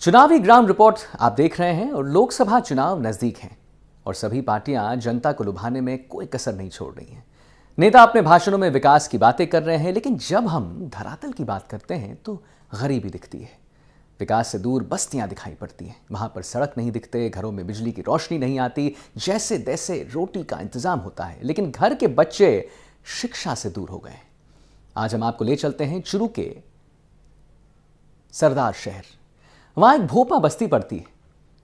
चुनावी ground report आप देख रहे हैं और लोकसभा चुनाव नजदीक हैं और सभी पार्टियां जनता को लुभाने में कोई कसर नहीं छोड़ रही हैं। नेता अपने भाषणों में विकास की बातें कर रहे हैं, लेकिन जब हम धरातल की बात करते हैं तो गरीबी दिखती है। विकास से दूर बस्तियां दिखाई पड़ती हैं, वहां पर सड़क नहीं दिखते, घरों में बिजली की रोशनी नहीं आती, जैसे तैसे रोटी का इंतजाम होता है, लेकिन घर के बच्चे शिक्षा से दूर हो गए। आज हम आपको ले चलते हैं चुरू के सरदार शहर। वहां एक भोपा बस्ती पड़ती है।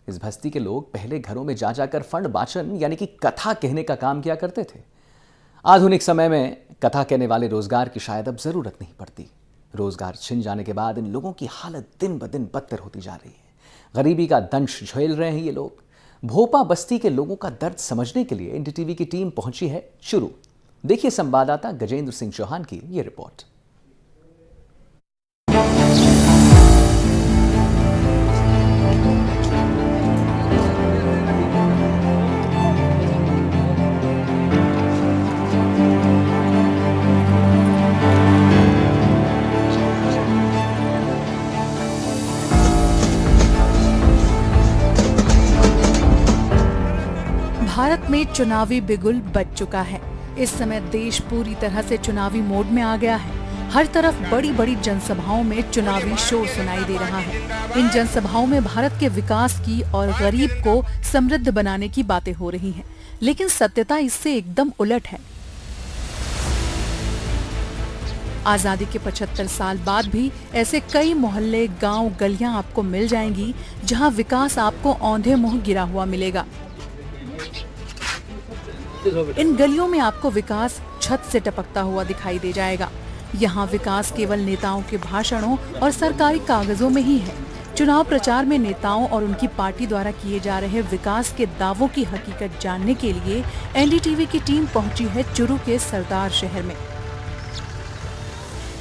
इस बस्ती के लोग पहले घरों में जा जाकर फंड वाचन यानी कि कथा कहने का काम किया करते थे। आधुनिक समय में कथा कहने वाले रोजगार की शायद अब जरूरत नहीं पड़ती। रोजगार छिन जाने के बाद इन लोगों की हालत दिन ब दिन बदतर होती जा रही है। गरीबी का दंश झेल रहे हैं ये लोग। भोपा बस्ती के लोगों का दर्द समझने के लिए एनडीटीवी की टीम पहुंची है चुरू। देखिए संवाददाता गजेंद्र सिंह चौहान की यह रिपोर्ट। भारत में चुनावी बिगुल बज चुका है। इस समय देश पूरी तरह से चुनावी मोड में आ गया है। हर तरफ बड़ी बड़ी जनसभाओं में चुनावी शोर सुनाई दे रहा है। इन जनसभाओं में भारत के विकास की और गरीब को समृद्ध बनाने की बातें हो रही हैं, लेकिन सत्यता इससे एकदम उलट है। आजादी के 75 साल बाद भी ऐसे कई मोहल्ले, गांव, गलियां आपको मिल जाएंगी जहां विकास आपको औंधे मुंह गिरा हुआ मिलेगा। इन गलियों में आपको विकास छत से टपकता हुआ दिखाई दे जाएगा। यहाँ विकास केवल नेताओं के भाषणों और सरकारी कागजों में ही है। चुनाव प्रचार में नेताओं और उनकी पार्टी द्वारा किए जा रहे विकास के दावों की हकीकत जानने के लिए एनडीटीवी की टीम पहुंची है चुरू के सरदार शहर में।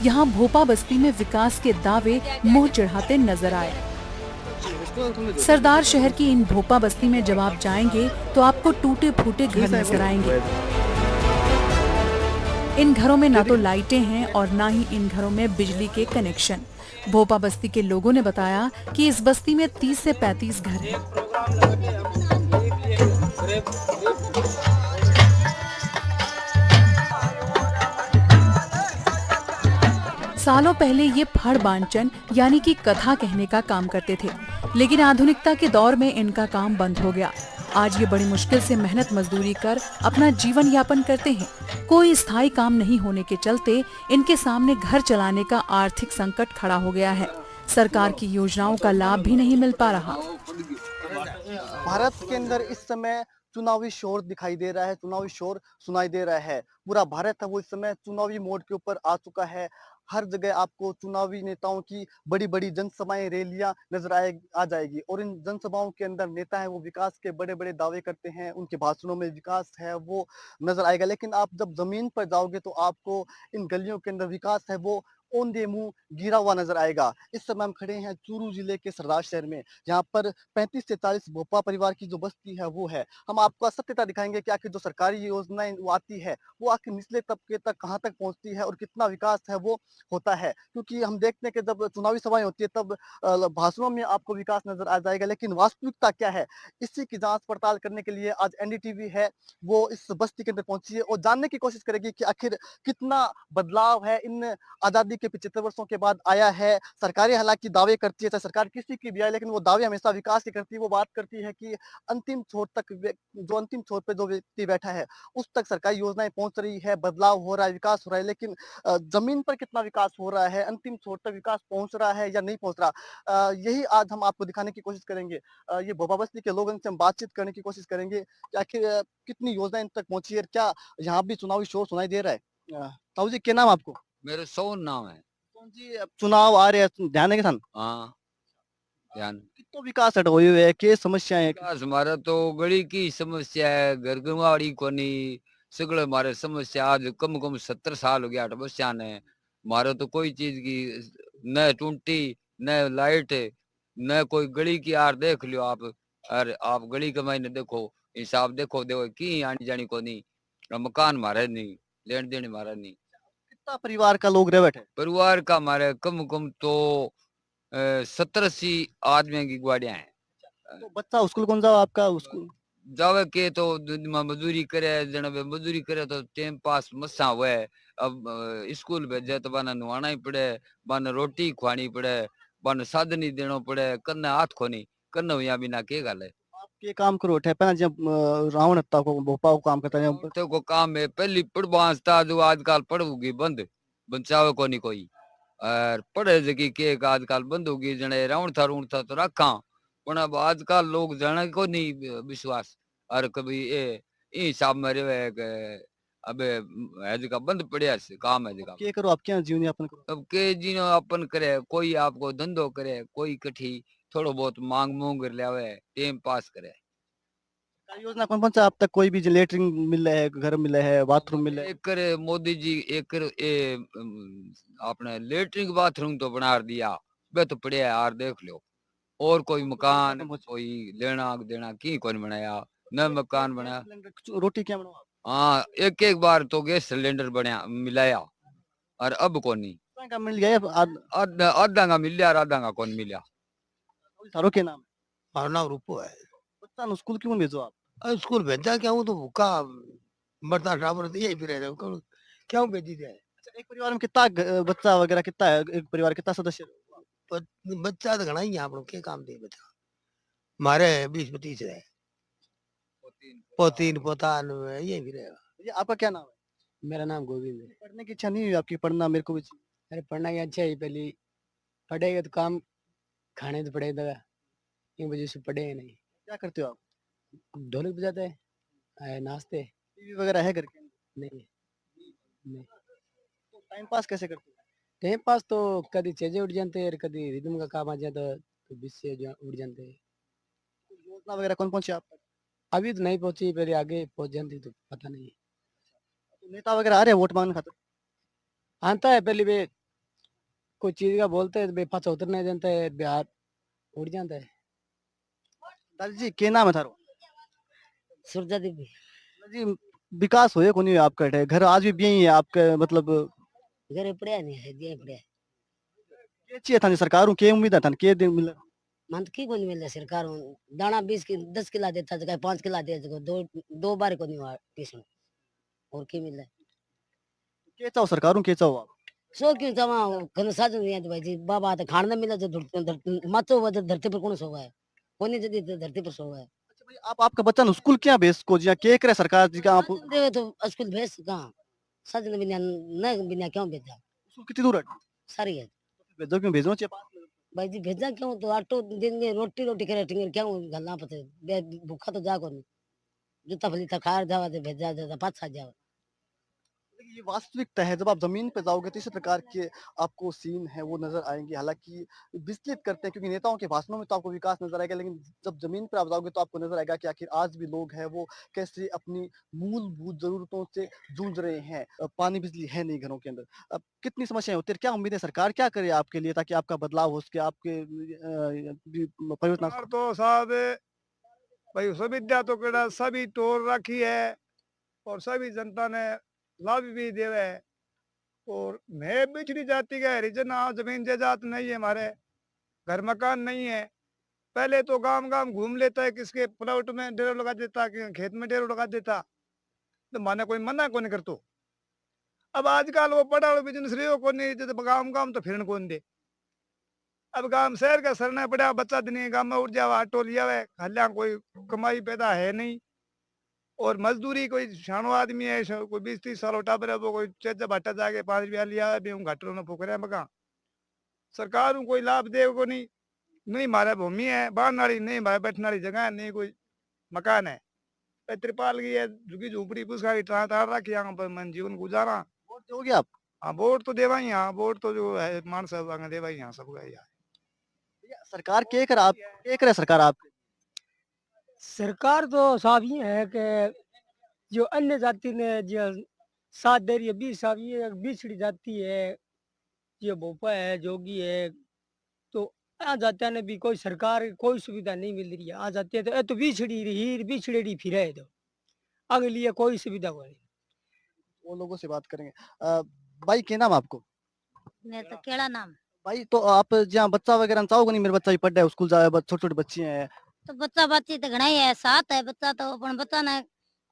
यहाँ भोपा बस्ती में विकास के दावे मुंह चिढ़ाते नजर आए। सरदार शहर की इन भोपा बस्ती में जब आप जाएंगे तो आपको टूटे फूटे घर नजर आएंगे। इन घरों में ना तो लाइटें हैं और ना ही इन घरों में बिजली के कनेक्शन। भोपा बस्ती के लोगों ने बताया कि इस बस्ती में 30 से 35 घर हैं। सालों पहले ये फड़ बांचन यानी कि कथा कहने का काम करते थे, लेकिन आधुनिकता के दौर में इनका काम बंद हो गया। आज ये बड़ी मुश्किल से मेहनत मजदूरी कर अपना जीवन यापन करते हैं। कोई स्थायी काम नहीं होने के चलते इनके सामने घर चलाने का आर्थिक संकट खड़ा हो गया है। सरकार की योजनाओं का लाभ भी नहीं मिल पा रहा। भारत के अंदर इस समय चुनावी शोर दिखाई दे रहा है, चुनावी शोर सुनाई दे रहा है। पूरा भारत है वो इस समय चुनावी मोड के ऊपर आ चुका है। हर जगह आपको चुनावी नेताओं की बड़ी बड़ी जनसभाएं, रैलियां नजर आ जाएगी और इन जनसभाओं के अंदर नेता है वो विकास के बड़े बड़े दावे करते हैं। उनके भाषणों में विकास है वो नजर आएगा, लेकिन आप जब जमीन पर जाओगे तो आपको इन गलियों के अंदर विकास है वो औंधे मुंह गिरा हुआ नजर आएगा। इस समय हम खड़े हैं चूरू जिले के सरदार शहर में, जहाँ पर 35 से 40 भोपा परिवार की जो बस्ती है वो है। हम आपको सत्यता दिखाएंगे कि आखिर जो सरकारी योजनाएं वो आती है वो आखिर निचले तबके तक कहाँ तक पहुंचती है और कितना विकास है वो होता है। क्योंकि हम देखते हैं कि जब चुनावी सभाएं होती है तब भाषणों में आपको विकास नजर आ जाएगा, लेकिन वास्तविकता क्या है इसी की जांच पड़ताल करने के लिए आज एनडीटीवी है वो इस बस्ती के अंदर पहुंची है और जानने की कोशिश करेगी कि आखिर कितना बदलाव है इन आजादी के 75 वर्षों के बाद आया है। सरकारें हालांकि दावे करती है, चाहे सरकार किसी की भी आए, लेकिन वो दावे हमेशा विकास की करती है। वो बात करती है कि अंतिम छोर तक जो अंतिम छोर पे जो व्यक्ति बैठा है उस तक सरकारी योजनाएं पहुंच रही है, बदलाव हो रहा है, विकास हो रहा है, लेकिन जमीन पर कितना विकास हो रहा है, अंतिम छोर तक विकास पहुंच रहा है या नहीं पहुंच रहा, यही आज हम आपको दिखाने की कोशिश करेंगे। ये भोपा बस्ती के लोगों से हम बातचीत करने की कोशिश करेंगे कि आखिर कितनी योजनाएं इन तक पहुंची है, क्या यहाँ भी चुनावी शोर सुनाई दे रहा है। ताऊ जी क्या नाम आपको? मेरे सोन नाम है। कौन जी अब चुनाव आ रहे हैं, ध्यान है किसान हाँ, ध्यान। कितो विकास हट हुई है, के समस्या है? विकास हमारा तो गली की समस्या है, घर गंवाड़ी कोनी सगळे हमारे समस्या। आज कम कम 70 साल हो गया अठ बस्या ने। हमारे तो कोई चीज की न टूंटी न लाइट न कोई गली की यार देख लियो आप। और आप गली के मायने देखो, हिसाब देखो की आनी जानी कोनी। मकान हमारे नहीं, लेन देन हमारा नहीं। कितना परिवार का लोग रह बैठे? परिवार का हमारे कम कम तो 70-80 आदमियों की गाड़ियां हैं। तो बच्चा स्कूल कौन सा आपका स्कूल? जावे के तो मजदूरी करे, जने वे मजदूरी करे तो टाइम पास मसा हुए। अब स्कूल भेजे तो बाने नुआना ही पड़े, बाने रोटी खुआनी पड़े, बाने साधन ही देनो पड़े, कन्ने हाथ खोनी, कन्ने हुआ बिना के गल है। आप ये काम करो ठेपा जब रावण हत्ता को भोपा को काम करता है जब औरतों को काम है पहली पढ़वास था जो आजकल पढ़ोगी बंद, बचावे को नहीं कोई। और पढ़े जगी के आजकल बंद होगी, जने रावण था रूण था तो रखा, पण अब आजकल लोग जाने को नहीं विश्वास। और कभी ये हिसाब में रहे के अबे है जगह बंद पड़े से काम है जगह। ये करो आप क्या जीवन यापन करो? अब के जिनो अपन करे, कोई आपको धंधो करे, कोई कठी थोड़ो बहुत मांग मूंग कर लियावे, टाइम पास करे। सरकारी योजना कौन कौन सा अब तक कोई भी जो लेटरिन मिला है, घर मिला है, बाथरूम मिला है? एक करे मोदी जी, एक करे आपने लेटरिन बाथरूम तो बना दिया, वे तो पड़े यार देख लो। और कोई मकान कोई लेना देना की कौन बनाया, न मकान बनाया। रोटी क्या बनाओ आप? हाँ एक एक बार तो गैस सिलेंडर बनाया मिलाया, और अब कोनी। का मिल गया आधा आधा का मिल लिया और आधा का कौन मिला। सारों के नाम मारो नाम रूपो है। बच्चा स्कूल क्यों भेजो आप? स्कूल भेजा क्या हूँ तो भूखा मरता टावर तो यही फिर क्यों भेजी जाए। अच्छा, एक परिवार में कितना बच्चा वगैरह कितना है, एक परिवार कितना सदस्य? बच्चा तो घना ही है आप लोग के काम दे बच्चा मारे 20-25 है, पोतीन पोतान यही फिर ये आपका क्या नाम है? मेरा नाम गोविंद है। पढ़ने की इच्छा नहीं हुई आपकी? पढ़ना मेरे को भी चाहिए। अरे पढ़ना ही अच्छा है, पहले पढ़ेगा तो काम खाने तो पड़ेगा, इन वजह से पढ़े नहीं। क्या करते हो आप? ढोलक बजाते है, नाचते। टीवी वगैरह है घर के अंदर? नहीं नहीं तो टाइम पास कैसे करते हो? टाइम पास तो कभी चेजे उठ जाते हैं, कभी रिदम का काम आ जाता तो बीच से उठ जाते हैं। कोई योजना वगैरह कौन पहुंची आप तक? अभी तो नहीं पहुंची, पहले आगे पहुंच जाती तो पता नहीं। तो नेता वगैरह आ रहे हैं वोट मांगने खातिर? आता है पहले वे कोई चीज का बोलते हैं तो वे पाछा उतरने जाता है, बिहार उड़ जाता है। दादी जी क्या नाम है थारो? सुरजा देवी दादी जी विकास होए कोनी आपका है घर आज भी यही है आपके मतलब घरे पड़े नहीं है दिए पड़े के चाहिए था सरकार के उम्मीद था के दिन मिल मन तो की को नहीं मिलता सरकार दाना 20 की 10 किला देता जगह 5 किला दे जगह दो बार को नहीं हुआ ट्यूशन और की मिल रहा के चाहो सरकारों के चाहो आप? सो क्यों जमा खन साजन नहीं है भाई जी बाबा तो खाना ना मिला जो मचो वो धरती पर कौन सोवा है कोनी जदी धरती पर सोवा है। अच्छा भाई आप आपका बच्चा न स्कूल क्या भेज को जिया के करे सरकार जी का आप देवे तो स्कूल भेज कहां सजन बिना न बिना क्यों भेजा स्कूल कितनी दूर है? सारी है भेजो क्यों भेजो चाहिए पास में। भाई जी भेजा क्यों तो आटो देंगे रोटी रोटी करे टिंगर क्यों गलना पते भूखा तो जा को नहीं जूता फलीता खा जावा दे भेजा जा पाछा जावा। देखिए, ये वास्तविकता है जब आप जमीन पे जाओगे तो इसी प्रकार के आपको सीन है वो नजर आएंगे। हालांकि विस्तृत करते हैं क्योंकि नेताओं के भाषणों में तो आपको विकास नजर आएगा, लेकिन जब जमीन पर आप जाओगे तो आपको नजर आएगा कि आखिर आज भी लोग हैं वो कैसे अपनी मूलभूत जरूरतों से जूझ रहे हैं। पानी बिजली है नहीं घरों के अंदर। अब कितनी समस्याएं होती है, क्या उम्मीद है सरकार क्या करे आपके लिए ताकि आपका बदलाव हो सके, आपके परिवर्तन आ सरकार तो साहब भाई सुविधा तो केड़ा सभी टोर रखी है और सभी जनता ने लाभ भी देवे है। और मैं पिछड़ी जाति का हरिजन जमीन जायदाद नहीं है, हमारे घर मकान नहीं है। पहले तो गांव गांव घूम लेता है, किसके प्लॉट में डेरा लगा देता, कि खेत में डेरा लगा देता, तो माने कोई मना कौन करतो। अब आजकल वो बड़ा बिजनेस रियो कौन गांव गांव तो फिरन कौन दे। अब गांव शहर का सरना पड़ा बच्चा दिन गांव में उठ जावा ऑटो लिया हल्या कोई कमाई पैदा है नहीं। और मजदूरी कोई शानो आदमी है कोई 20-30 साल टाबर है वो कोई चेजा भाटा जाके 5 रुपया लिया है भी घाटों में फूक रहे मका सरकार कोई लाभ दे को नहीं। नहीं मारे भूमि है बाहर वाली, नहीं मारे बैठने वाली जगह है, नहीं कोई मकान है, त्रिपाल की है झुकी झूपड़ी पुस्का तार रखी यहाँ पर मन जीवन गुजारा। वोट दोगे आप? हाँ वोट तो देवा ही, हाँ वोट तो जो है मान सब देवा ही यहाँ सबका ही है। सरकार के कर आप के करे सरकार आप? सरकार तो साहब ये है कि जो अन्य जाति ने जो साथ दे रही है 20 साहब ये बिछड़ी जाती है, जो भोपा है जोगी है, तो आ जातिया ने भी कोई सरकार कोई सुविधा नहीं मिल रही है। आ जाती है तो तो बिछड़ी रही बिछड़ेड़ी फिर है तो आगे लिए कोई सुविधा को नहीं। वो लोगों से बात करेंगे। भाई क्या नाम आपको? मैं तो केड़ा नाम भाई तो आप जहाँ बच्चा वगैरह चाहोगे नहीं मेरे बच्चा भी पढ़ रहा है स्कूल जाए छोटे छोटे बच्चे हैं तो बच्चा बच्ची तो घना ही है, साथ है बच्चा तो अपन बच्चा ने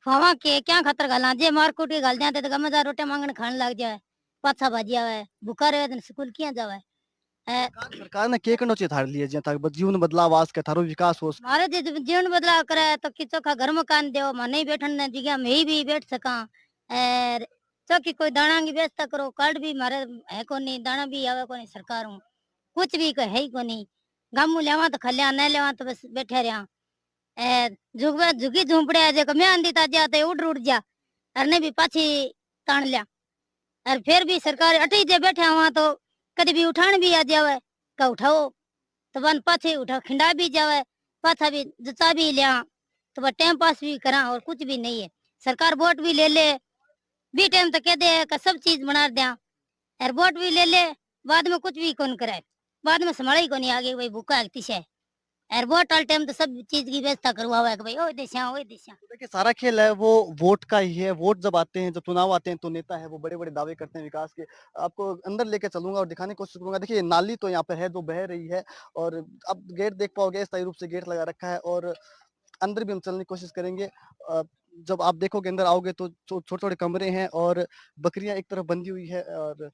खुआवा के क्या खातर गाला जे मार कूट के गाल जाते तो गमे जा रोटी मांगने खाने लग जाए, पाछा भाजी आवे, भूखा रहे तो स्कूल किया जावे है। सरकार ने के करना चाहिए थारे लिए जहाँ तक जीवन बदलाव आस के थारो विकास हो मारे जे जीवन बदलाव करे तो कि चोखा घर मकान दो, मैं नहीं बैठन ने जगह में ही भी बैठ सका, और चौकी कोई दाना की व्यवस्था करो, कार्ड भी मारे है कोनी, दाना भी आवे कोनी सरकार हूँ, कुछ भी कोई है ही कोनी, गामू लेवा तो खलिया न लेवा तो बस बैठे रहा, झुगवा झुगी झूंपड़े जे मैं आंदी ताजा ते उड़ जा अरने भी पाछी तान लिया, और फिर भी सरकार अटी जे बैठे वहां तो कभी भी उठान भी आ जावे का उठाओ तो वन पाछे उठा खिंडा भी जावे, पाछा भी जचा भी लिया तो वह टाइम पास भी करा और कुछ भी नहीं है। सरकार वोट भी ले ले बी टाइम तो कह दे का सब चीज बना दिया, और वोट भी ले ले बाद में कुछ भी कौन करे, बाद में संभाला ही कौन आगे भाई भूखा है तिशा है, और वोट वाले टाइम तो सब चीज की व्यवस्था करवावा है कि भाई ओ दिशा। देखिए सारा खेल है वो वोट का ही है। वोट जब आते हैं जब चुनाव आते हैं तो नेता है वो बड़े बड़े दावे करते हैं विकास के। आपको अंदर लेके चलूंगा और दिखाने की कोशिश करूंगा। देखिए नाली तो यहाँ पे है जो बह रही है और अब गेट देख पाओगे स्थायी रूप से गेट लगा रखा है और अंदर भी हम चलने की कोशिश करेंगे। जब आप देखोगे अंदर आओगे तो छोटे छोटे कमरे हैं और बकरियां एक तरफ बंधी हुई है और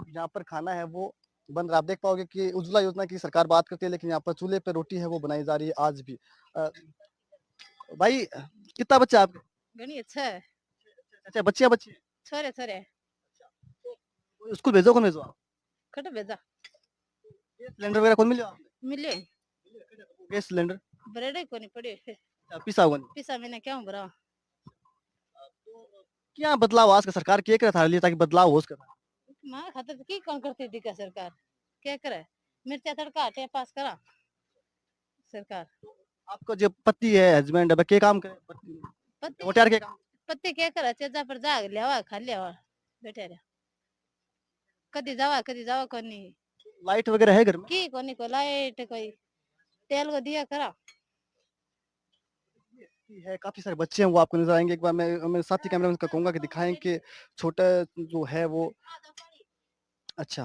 यहाँ पर खाना है वो बन रहा। आप देख पाओगे कि उज्ज्वला योजना की सरकार बात करती है लेकिन यहाँ पर चूल्हे पे रोटी है वो बनाई जा रही है आज भी। भाई कितना बच्चा आपके? घनी अच्छा है, अच्छा बच्चियां बच्चे छोरे छोरे स्कूल भेजो कौन भेजो आप? खट भेजा गैस सिलेंडर वगैरह कौन मिले आपने? मिले गैस सिलेंडर बरेडे को नहीं पड़े पिसा हुआ नहीं। पिसा मैंने क्या भरा क्या बदलाव आज का सरकार क्या करे थारे लिए ताकि बदलाव हो सके? मां खातर तो की कौन करती थी का सरकार क्या करे, मिर्चा तड़का हटे पास करा सरकार। आपका जो पति है हस्बैंड है क्या काम करे? पत्ते वोटियार के काम पत्ते क्या करे चेजा पर जा लेवा खा लेवा बैठे रहा, कदी जावा कोनी लाइट वगैरह है घर में? की कोनी को लाइट कोई तेल को दिया करा। है काफी सारे बच्चे हैं वो आपको नजर आएंगे। एक बार मैं मेरे साथी कैमरा मैन कहूंगा कि दिखाएं कि छोटा जो है वो अच्छा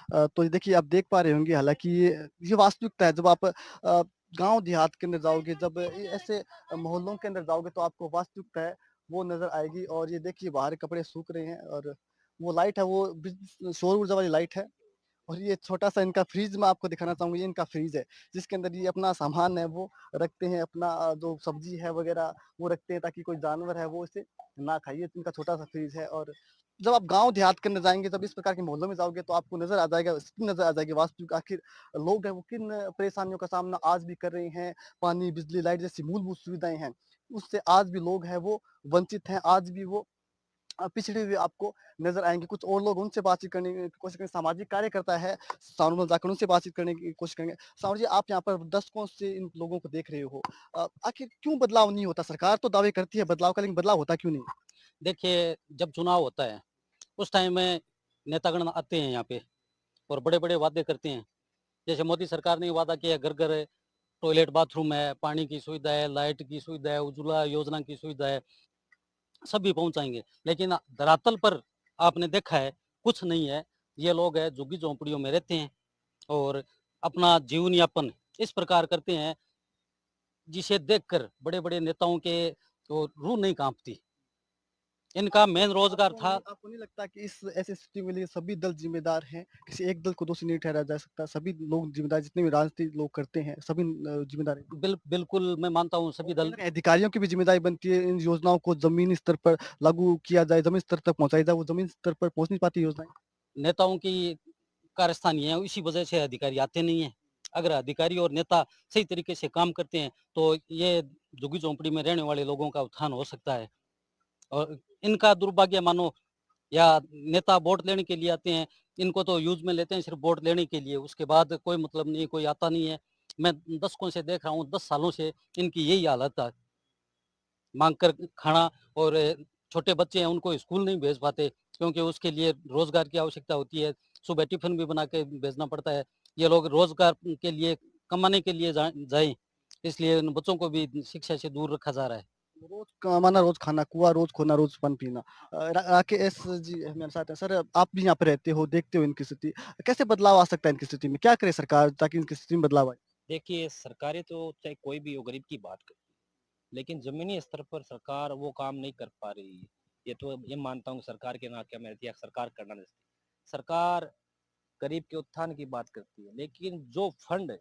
तो देखिए आप देख पा रहे होंगे हालांकि ये वास्तविकता है। जब आप गांव देहात के अंदर जाओगे जब ऐसे मोहल्लों के अंदर जाओगे तो आपको वास्तविकता है वो नजर आएगी। और ये देखिए बाहर कपड़े सूख रहे हैं और वो लाइट है वो सौर ऊर्जा वाली लाइट है। और ये छोटा सा इनका फ्रीज मैं आपको दिखाना चाहूंगा। ये इनका फ्रीज है जिसके अंदर ये अपना सामान है वो रखते हैं, अपना जो सब्जी है वगैरह वो रखते हैं ताकि कोई जानवर है वो इसे ना खाए। ये इनका छोटा सा फ्रीज है। और जब आप गांव देहात के अंदर जाएंगे जब इस प्रकार के मोहल्लों में जाओगे तो आपको नजर आ जाएगी वास्तविक आखिर लोग हैं वो किन परेशानियों का सामना आज भी कर रहे हैं। पानी बिजली लाइट जैसी मूलभूत सुविधाएं हैं उससे आज भी लोग हैं वो वंचित हैं, आज भी वो पिछड़े हुए आपको नजर आएंगे। कुछ और लोग उनसे बातचीत करने की कोशिश करेंगे। सामाजिक कार्यकर्ता है सानुमल जाकर उनसे बातचीत करने की कोशिश करेंगे। सानुमल जी आप यहाँ पर दशकों से इन लोगों को देख रहे हो, आखिर क्यों बदलाव नहीं होता? सरकार तो दावे करती है बदलाव का लेकिन बदलाव होता क्यों नहीं? देखिए जब चुनाव होता है उस टाइम में नेतागण आते हैं यहाँ पे और बड़े बड़े वादे करते हैं। जैसे मोदी सरकार ने वादा किया घर घर टॉयलेट बाथरूम है, पानी की सुविधा है, लाइट की सुविधा है, उज्ज्वला योजना की सुविधा है, सभी पहुंचाएंगे। लेकिन धरातल पर आपने देखा है कुछ नहीं है। ये लोग है झुग्गी झोंपड़ियों में रहते हैं और अपना जीवन यापन इस प्रकार करते हैं जिसे देखकर बड़े बड़े नेताओं के तो रूह नहीं कांपती। इनका मेन रोजगार था। आपको नहीं लगता कि इस ऐसी स्थिति में लिए सभी दल जिम्मेदार हैं? किसी एक दल को दोषी नहीं ठहराया जा सकता, सभी लोग जिम्मेदार जितने भी राजनीति लोग करते हैं सभी जिम्मेदार हैं। बिल्कुल मैं मानता हूँ सभी दल अधिकारियों की भी जिम्मेदारी बनती है इन योजनाओं को जमीनी स्तर पर लागू किया जाए, जमीन स्तर तक पहुंचाई जाए। वो जमीन स्तर पर पहुंच नहीं पाती योजनाएं। नेताओं की कार्यस्थान ये है, इसी वजह से अधिकारी आते नहीं है। अगर अधिकारी और नेता सही तरीके से काम करते हैं तो ये झुग्गी झोंपड़ी में रहने वाले लोगों का उत्थान हो सकता है। और इनका दुर्भाग्य मानो या नेता वोट लेने के लिए आते हैं, इनको तो यूज में लेते हैं सिर्फ वोट लेने के लिए, उसके बाद कोई मतलब नहीं, कोई आता नहीं है। मैं दशकों से देख रहा हूँ, 10 सालों से इनकी यही हालत है। मांग कर खाना और छोटे बच्चे हैं उनको स्कूल नहीं भेज पाते क्योंकि उसके लिए रोजगार की आवश्यकता होती है। सुबह टिफिन भी बना के भेजना पड़ता है। ये लोग रोजगार के लिए कमाने के लिए जाएं, इसलिए उन बच्चों को भी शिक्षा से दूर रखा जा रहा है। रोज कमाना, रोज खाना, कुआं रोज खोना, रोज पानी पीना। राकेश जी मेरे साथ हैं। सर, आप भी यहाँ पे रहते हो, देखते हो इनकी स्थिति। कैसे बदलाव आ सकता है इनकी स्थिति में? क्या करे सरकार ताकि इनकी स्थिति में बदलाव आए? देखिए, सरकारें तो चाहे कोई भी हो गरीब की बात करती है, लेकिन जमीनी स्तर पर सरकार वो काम नहीं कर पा रही है। ये तो ये मानता हूँ सरकार के नाते में रहती है, सरकार करना नहीं सकती। सरकार गरीब के उत्थान की बात करती है, लेकिन जो फंड,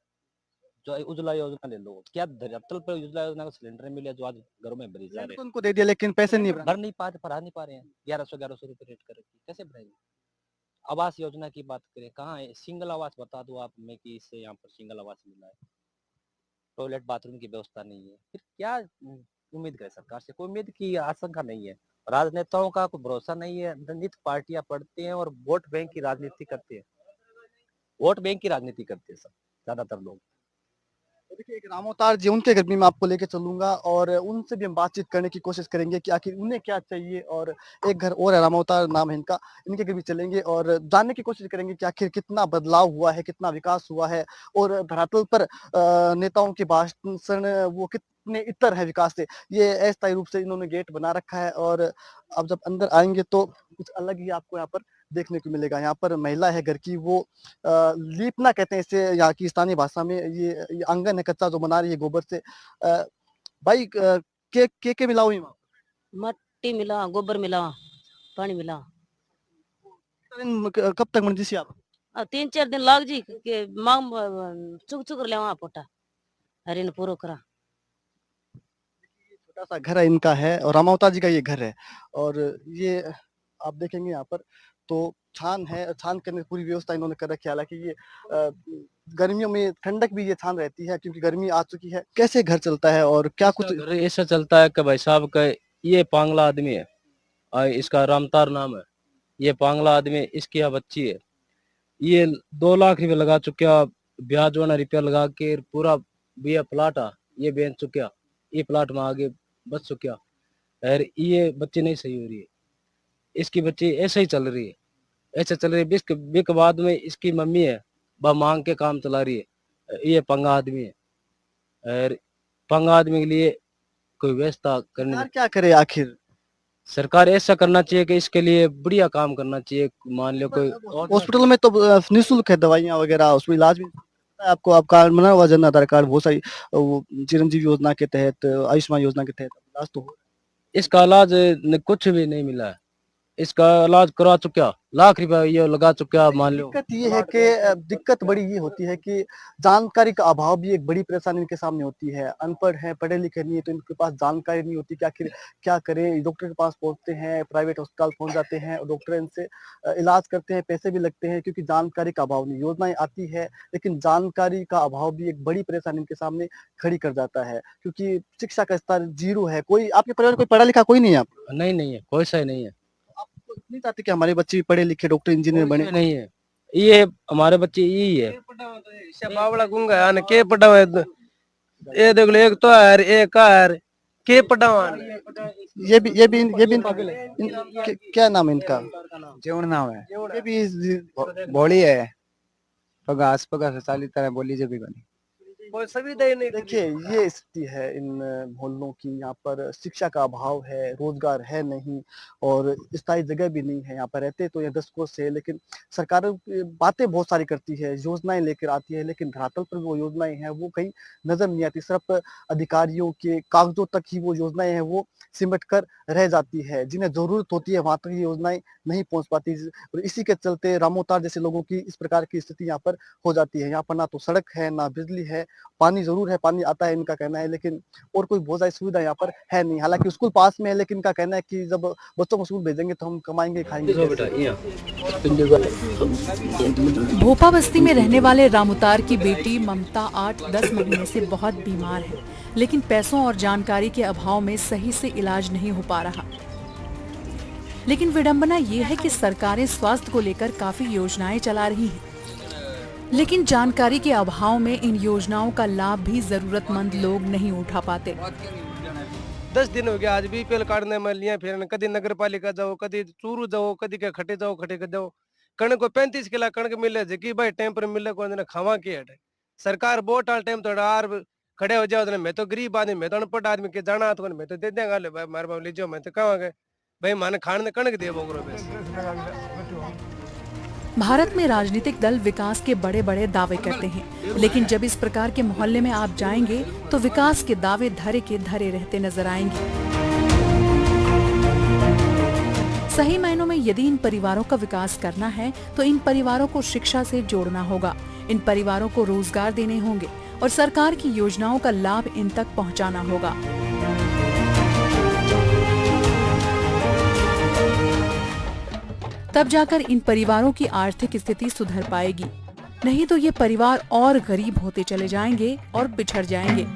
जो उज्ज्वला योजना ले लो, क्या धरातल पर उज्ज्वला योजना का सिलेंडर मिले जो आज घरों में भरी जा लैंड रहे तो हैं? उनको दे दिया लेकिन पैसे नहीं भर नहीं पा भरा नहीं पा रहे हैं। 1100 रुपए रेट कर रखी, कैसे भरेंगे? आवास योजना की बात करें, कहाँ है सिंगल आवास? बता दो आप हमें कि इससे यहाँ पर सिंगल आवास मिला है। टॉयलेट बाथरूम की व्यवस्था नहीं है, फिर क्या उम्मीद करे सरकार से? कोई उम्मीद की आशंका नहीं है। राजनेताओं का कोई भरोसा नहीं है। नित पार्टियां पढ़ते हैं और वोट बैंक की राजनीति करते हैं। वोट बैंक की राजनीति करते हैं सब ज्यादातर लोग। तो देखिए, एक रामोतार जी, उनके घर भी मैं आपको लेके चलूंगा और उनसे भी हम बातचीत करने की कोशिश करेंगे कि आखिर उन्हें क्या चाहिए। और एक घर और है, रामोतार नाम है इनका, इनके घर भी चलेंगे और जानने की कोशिश करेंगे कि आखिर कितना बदलाव हुआ है, कितना विकास हुआ है और धरातल पर नेताओं के भाषण वो कितने इतर है विकास से। ये अस्थायी रूप से इन्होंने गेट बना रखा है और अब जब अंदर आएंगे तो कुछ अलग ही आपको यहाँ पर देखने को मिलेगा। यहाँ पर महिला है घर की, वो लीपना कहते हैं इसे यहाँ की स्थानीय भाषा में। ये आंगन है कच्चा जो बना रही है गोबर से। भाई, के मिलाओ हुई माँ? मट्टी मिला, गोबर मिला, पानी मिला। कब तक बन जिसी आप? 3-4 दिन लाग जी के मांग चुक चुक ले वहाँ पोटा हरिन पूरो करा। छोटा सा घर है इनका है और रामावता जी का ये घर है और ये आप देखेंगे यहाँ पर तो छान है। छान करने की पूरी व्यवस्था इन्होंने कर रखी है। हालांकि ये गर्मियों में ठंडक भी ये छान रहती है क्योंकि गर्मी आ चुकी है। कैसे घर चलता है और क्या कुछ? घर ऐसा चलता है कि भाई साहब का ये पांगला आदमी है, इसका रामतार नाम है। ये पांगला आदमी, इसकी यहाँ बच्ची है। ये 2 लाख रुपए लगा चुका, ब्याज वाला रुपया लगा के पूरा बिया प्लाट ये बेच चुका। ये प्लाट में आगे बच चुका और ये बच्ची नहीं सही हो रही है। इसकी बच्ची ऐसे ही चल रही है, ऐसे चल रही है। बिक बाद में इसकी मम्मी है, वह मांग के काम चला रही है। ये पंगा आदमी है और पंगा आदमी के लिए कोई व्यवस्था करनी। सरकार क्या करे आखिर? सरकार ऐसा करना चाहिए कि इसके लिए बढ़िया काम करना चाहिए। मान लो कोई हॉस्पिटल में तो निःशुल्क है दवाइयाँ वगैरह, उसमें इलाज भी होता है। आपको आप कार्ड बना हुआ, जन आधार कार्ड, बहुत सारी वो चिरंजीवी योजना के तहत, आयुष्मान योजना के तहत इलाज तो हो रहा है। इसका इलाज कुछ भी नहीं मिला है। इसका इलाज करा चुका, लाख रुपया ये लगा चुका। मान लो दिक्कत ये है कि दिक्कत बड़ी ये होती है कि जानकारी का अभाव भी एक बड़ी परेशानी इनके सामने होती है। अनपढ़ है, पढ़े लिखे नहीं है, तो इनके पास जानकारी नहीं होती कि आखिर क्या करें। डॉक्टर के पास पहुंचते हैं, प्राइवेट अस्पताल पहुंच जाते हैं और डॉक्टर इनसे इलाज करते हैं, पैसे भी लगते हैं क्योंकि जानकारी का अभाव नहीं। योजनाएं आती है लेकिन जानकारी का अभाव भी एक बड़ी परेशानी इनके सामने खड़ी कर जाता है क्योंकि शिक्षा का स्तर 0 है। कोई आपके परिवार में कोई पढ़ा लिखा कोई नहीं है? आप नहीं है, कोई सा नहीं है। नहीं चाहते कि हमारे बच्चे पढ़े लिखे डॉक्टर इंजीनियर बने? नहीं है, ये हमारे बच्चे यही है। बावड़ा गुंगा है के पटावा ये देख लो, एक तो है एक है के पटावा। ये भी क्या नाम है इनका? जेवण नाम है। ये भी बोली है पगास पगास साली तरह बोली जब भी बनी कोई सुविधा ही नहीं। देखिए, ये स्थिति है इन मोहल्लों की। यहाँ पर शिक्षा का अभाव है, रोजगार है नहीं और स्थायी जगह भी नहीं है। यहाँ पर रहते तो ये 10 कोस है लेकिन सरकार बातें बहुत सारी करती है, योजनाएं लेकर आती है लेकिन धरातल पर वो योजनाएं हैं वो कहीं नजर नहीं आती। सिर्फ अधिकारियों के कागजों तक ही वो योजनाएं हैं वो सिमट कर रह जाती है। जिन्हें जरूरत होती है वहां तक ये योजनाएं नहीं पहुंच पाती और इसी के चलते रामोतार जैसे लोगों की इस प्रकार की स्थिति यहाँ पर हो जाती है। यहाँ पर ना तो सड़क है, ना बिजली है। पानी जरूर है, पानी आता है इनका कहना है, लेकिन और कोई बहुत सारी सुविधा यहाँ पर है नहीं। हालांकि स्कूल पास में है लेकिन इनका कहना है कि जब बच्चों को स्कूल भेजेंगे तो हम कमाएंगे खाएंगे। भोपा बस्ती में रहने वाले रामुतार की बेटी ममता 8-10 महीने से बहुत बीमार है, लेकिन पैसों और जानकारी के अभाव में सही से इलाज नहीं हो पा रहा। लेकिन विडंबना ये है कि सरकारें स्वास्थ्य को लेकर काफी योजनाएं चला रही हैं, लेकिन जानकारी के अभाव में इन योजनाओं का लाभ भी जरूरतमंद लोग नहीं उठा पाते। 10 दिन हो गया आज बीपीएल कार्ड में लिया, फिर कभी नगर पालिका जाओ, कभी चूरू जाओ, कभी के खटे जाओ, खटे के जाओ। कणक को 35 किलो कणक मिले जकी भाई टाइम पर मिले को खावा के हटे। सरकार वोट आल टाइम तो खड़े हो जाओ तो मैं तो गरीब आदमी, मैं तो अनपढ़ आदमी के जाना तो मैं तो दे देंगा ले भाई मारे बाप लीजिए, मैं तो कहाँ गए भाई माने खाने कणक दे बोगरो बस। भारत में राजनीतिक दल विकास के बड़े बड़े दावे करते हैं, लेकिन जब इस प्रकार के मोहल्ले में आप जाएंगे तो विकास के दावे धरे के धरे रहते नजर आएंगे। सही मायनों में यदि इन परिवारों का विकास करना है तो इन परिवारों को शिक्षा से जोड़ना होगा, इन परिवारों को रोजगार देने होंगे और सरकार की योजनाओं का लाभ इन तक पहुंचाना होगा। तब जाकर इन परिवारों की आर्थिक स्थिति सुधर पाएगी, नहीं तो ये परिवार और गरीब होते चले जाएंगे और बिछड़ जाएंगे।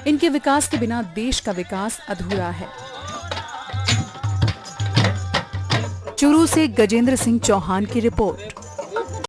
इनके विकास के बिना देश का विकास अधूरा है। चुरू से गजेंद्र सिंह चौहान की रिपोर्ट।